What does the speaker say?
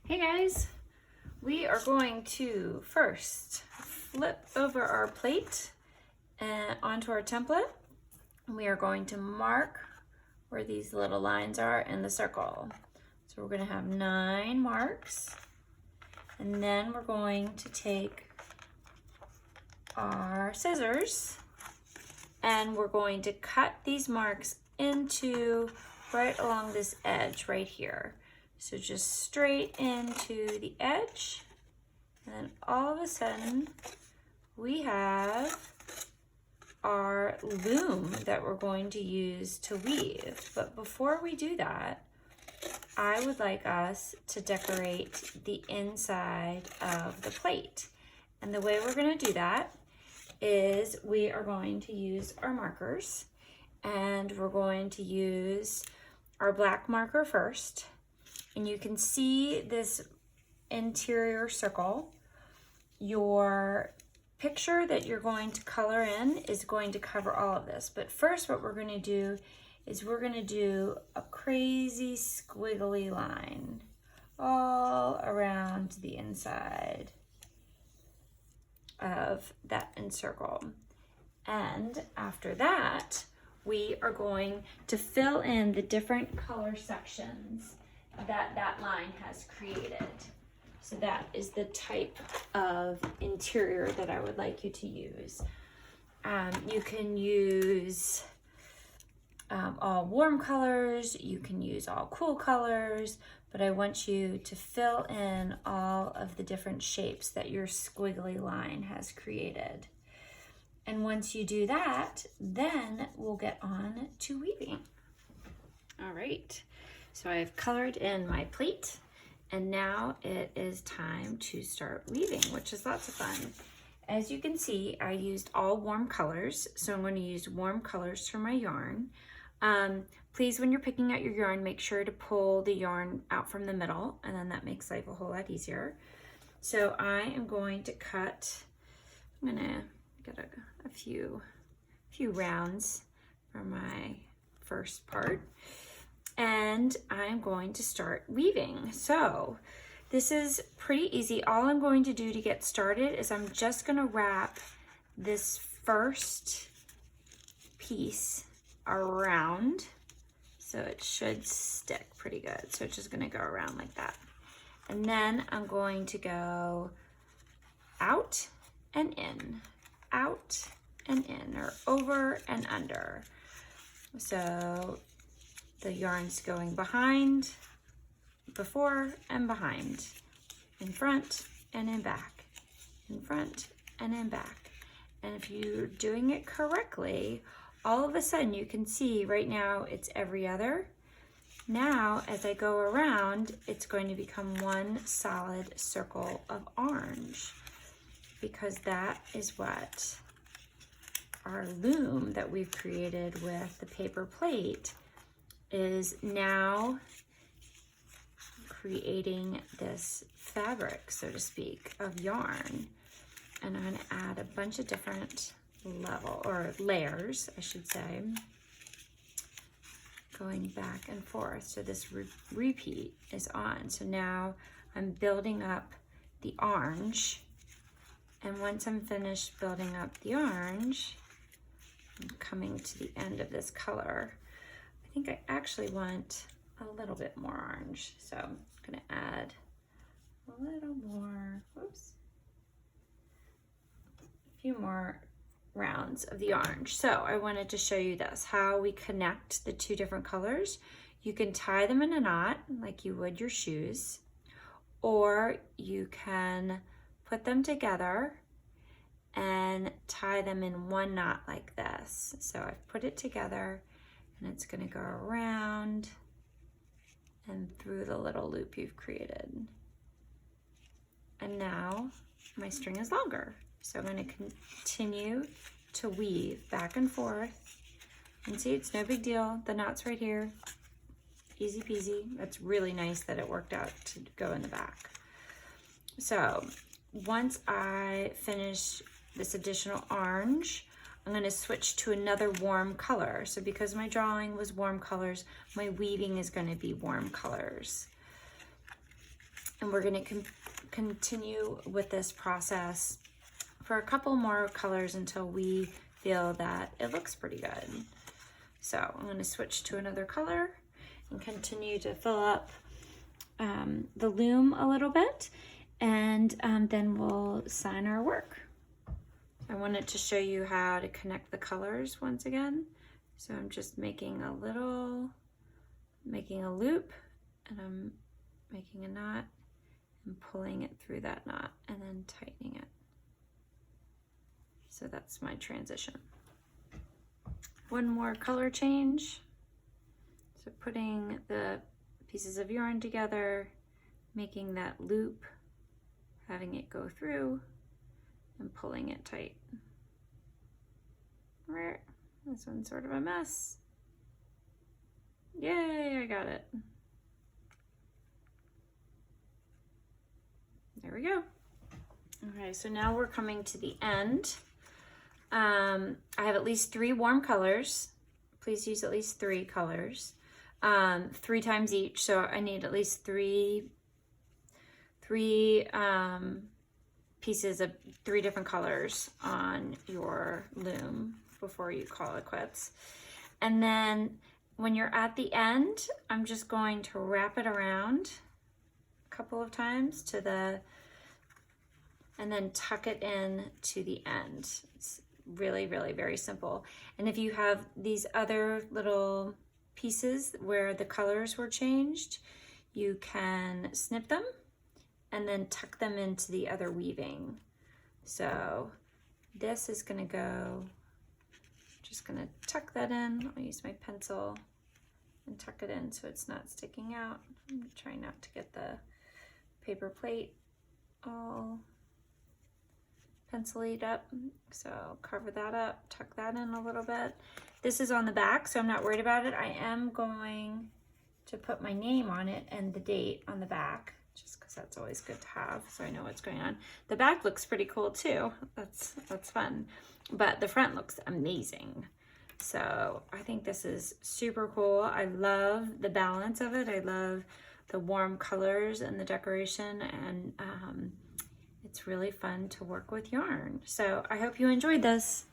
Hey guys, we are going to first flip over our plate and onto our template. We are going to mark where these little lines are in the circle. So we're going to have 9 marks, and then we're going to take our scissors and we're going to cut these marks into right along this edge right here. So just straight into the edge, and then all of a sudden we have our loom that we're going to use to weave. But before we do that, I would like us to decorate the inside of the plate. And the way we're going to do that is we are going to use our markers, and we're going to use our black marker first. And you can see this interior circle. Your picture that you're going to color in is going to cover all of this. But first what we're going to do is we're going to do a crazy squiggly line all around the inside of that circle. And after that, we are going to fill in the different color sections that line has created. So that is the type of interior that I would like you to use. You can use all warm colors, you can use all cool colors, but I want you to fill in all of the different shapes that your squiggly line has created. And once you do that, then we'll get on to weaving. All right. So I've colored in my plate, and now it is time to start weaving, which is lots of fun. As you can see, I used all warm colors, so I'm going to use warm colors for my yarn. Please, when you're picking out your yarn, make sure to pull the yarn out from the middle, and then that makes life a whole lot easier. So I am going to cut, I'm going to get a few rounds for my first part. And I'm going to start weaving. So this is pretty easy. All I'm going to do to get started is I'm just going to wrap this first piece around, so it should stick pretty good. So it's just going to go around like that. And then I'm going to go out and in, out and in, or over and under. So the yarn's going behind, before and behind, in front and in back, in front and in back. And if you're doing it correctly, all of a sudden you can see right now it's every other. Now, as I go around, it's going to become one solid circle of orange, because that is what our loom that we've created with the paper plate is now creating this fabric, so to speak, of yarn. And I'm going to add a bunch of different layers, I should say, going back and forth. So this repeat is on. So now I'm building up the orange. And once I'm finished building up the orange, I'm coming to the end of this color. I think I actually want a little bit more orange, so I'm going to add a little more, a few more rounds of the orange. So I wanted to show you this, how we connect the two different colors. You can tie them in a knot like you would your shoes, or you can put them together and tie them in one knot like this. So I've put it together, and it's going to go around and through the little loop you've created. And now my string is longer. So I'm going to continue to weave back and forth. And see, it's no big deal. The knot's right here. Easy peasy. That's really nice that it worked out to go in the back. So once I finish this additional orange, I'm going to switch to another warm color. So because my drawing was warm colors, my weaving is going to be warm colors. And we're going to continue with this process for a couple more colors until we feel that it looks pretty good. So I'm going to switch to another color and continue to fill up the loom a little bit, and then we'll sign our work. I wanted to show you how to connect the colors once again. So I'm just making a loop, and I'm making a knot and pulling it through that knot and then tightening it. So that's my transition. One more color change. So putting the pieces of yarn together, making that loop, having it go through, and pulling it tight. This one's sort of a mess. Yay, I got it. There we go. Okay, so now we're coming to the end. I have at least 3 warm colors. Please use at least 3 colors, 3 times each. So I need at least three pieces of 3 different colors on your loom before you call it quits. And then when you're at the end, I'm just going to wrap it around a couple of times to the, and then tuck it in to the end. It's really, really very simple. And if you have these other little pieces where the colors were changed, you can snip them and then tuck them into the other weaving. So this is gonna go, just gonna tuck that in. I'll use my pencil and tuck it in so it's not sticking out. I'm trying not to get the paper plate all penciled up. So cover that up, tuck that in a little bit. This is on the back, so I'm not worried about it. I am going to put my name on it and the date on the back, just because that's always good to have, so I know what's going on. The back looks pretty cool too. That's fun. But the front looks amazing. So I think this is super cool. I love the balance of it. I love the warm colors and the decoration, and it's really fun to work with yarn. So I hope you enjoyed this.